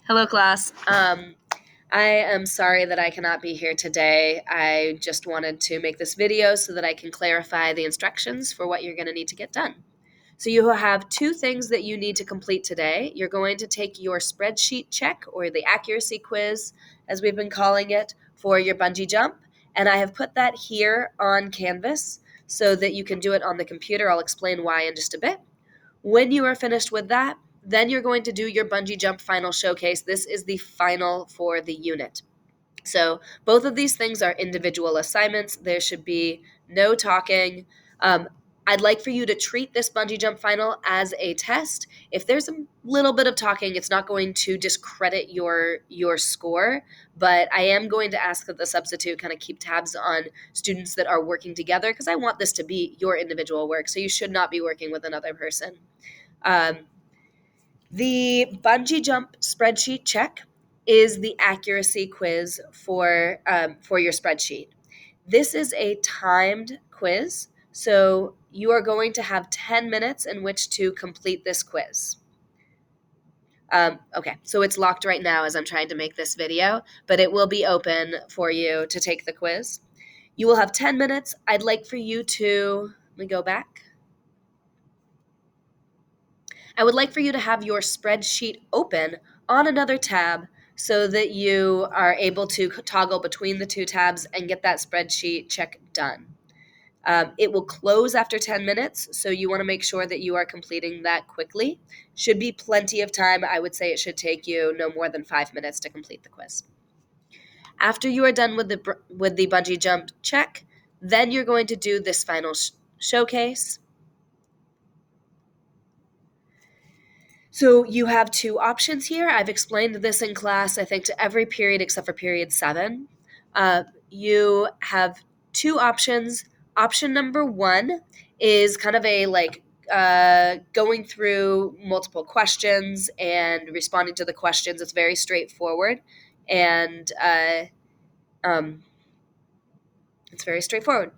Hello, class. I am sorry that I cannot be here today. I just wanted to make this video so that I can clarify the instructions for what you're going to need to get done. So you have two things that you need to complete today. You're going to take your spreadsheet check, or the accuracy quiz, as we've been calling it, for your bungee jump. And I have put that here on Canvas so that you can do it on the computer. I'll explain why in just a bit. When you are finished with that, then you're going to do your bungee jump final showcase. This is the final for the unit. So both of these things are individual assignments. There should be no talking. Um, I'd like for you to treat this bungee jump final as a test. If there's a little bit of talking, it's not going to discredit your score, but I am going to ask that the substitute kind of keep tabs on students that are working together, because I want this to be your individual work, so you should not be working with another person. Um, the bungee jump spreadsheet check is the accuracy quiz for your spreadsheet. This is a timed quiz, so you are going to have 10 minutes in which to complete this quiz. Okay, so it's locked right now as I'm trying to make this video, but it will be open for you to take the quiz. You will have 10 minutes. I'd like for you to, let me go back. I would like for you to have your spreadsheet open on another tab so that you are able to toggle between the two tabs and get that spreadsheet check done. It will close after 10 minutes, so you want to make sure that you are completing that quickly. Should be plenty of time. I would say it should take you no more than 5 minutes to complete the quiz. After you are done with the bungee jump check, then you're going to do this final showcase. So you have two options here. I've explained this in class, I think, to every period except for period 7. You have two options. Option number 1 is kind of a going through multiple questions and responding to the questions. It's very straightforward, and it's very straightforward.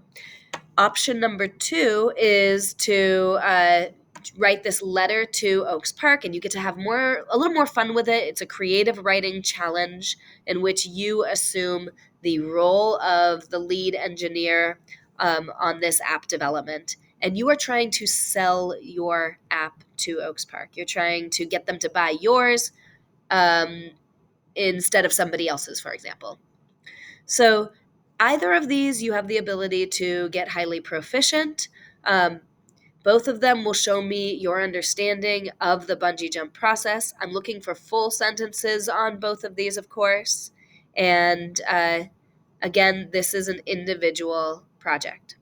Option number 2 is to write this letter to Oaks Park, and you get to have a little more fun with it. It's a creative writing challenge in which you assume the role of the lead engineer on this app development. And you are trying to sell your app to Oaks Park. You're trying to get them to buy yours instead of somebody else's, for example. So either of these, you have the ability to get highly proficient. Both of them will show me your understanding of the bungee jump process. I'm looking for full sentences on both of these, of course. And again, this is an individual project.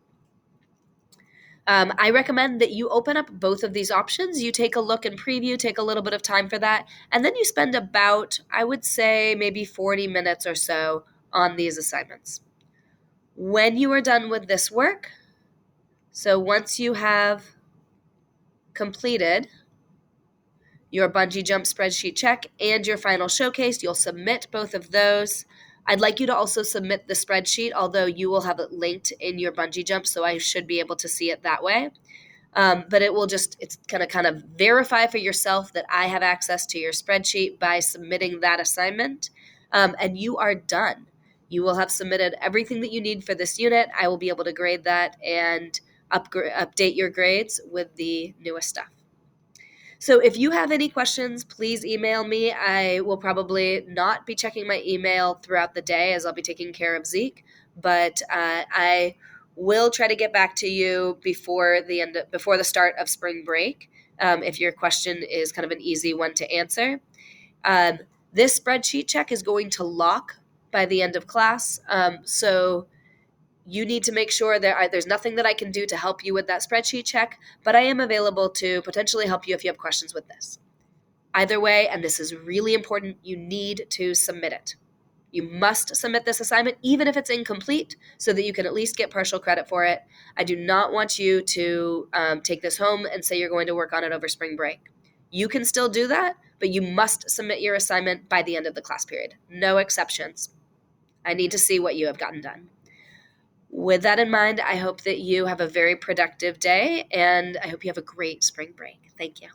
I recommend that you open up both of these options. You take a look and preview, take a little bit of time for that, and then you spend about, I would say, maybe 40 minutes or so on these assignments. When you are done with this work, so once you have completed your bungee jump spreadsheet check and your final showcase, you'll submit both of those. I'd like you to also submit the spreadsheet, although you will have it linked in your bungee jump, so I should be able to see it that way. But it's going to kind of verify for yourself that I have access to your spreadsheet by submitting that assignment, and you are done. You will have submitted everything that you need for this unit. I will be able to grade that and update your grades with the newest stuff. So if you have any questions, please email me. I will probably not be checking my email throughout the day as I'll be taking care of Zeke, but I will try to get back to you before the start of spring break. If your question is kind of an easy one to answer. This spreadsheet check is going to lock by the end of class, so you need to make sure that there's nothing that I can do to help you with that spreadsheet check, but I am available to potentially help you if you have questions with this. Either way, and this is really important, you need to submit it. You must submit this assignment, even if it's incomplete, so that you can at least get partial credit for it. I do not want you to take this home and say you're going to work on it over spring break. You can still do that, but you must submit your assignment by the end of the class period. No exceptions. I need to see what you have gotten done. With that in mind, I hope that you have a very productive day, and I hope you have a great spring break. Thank you.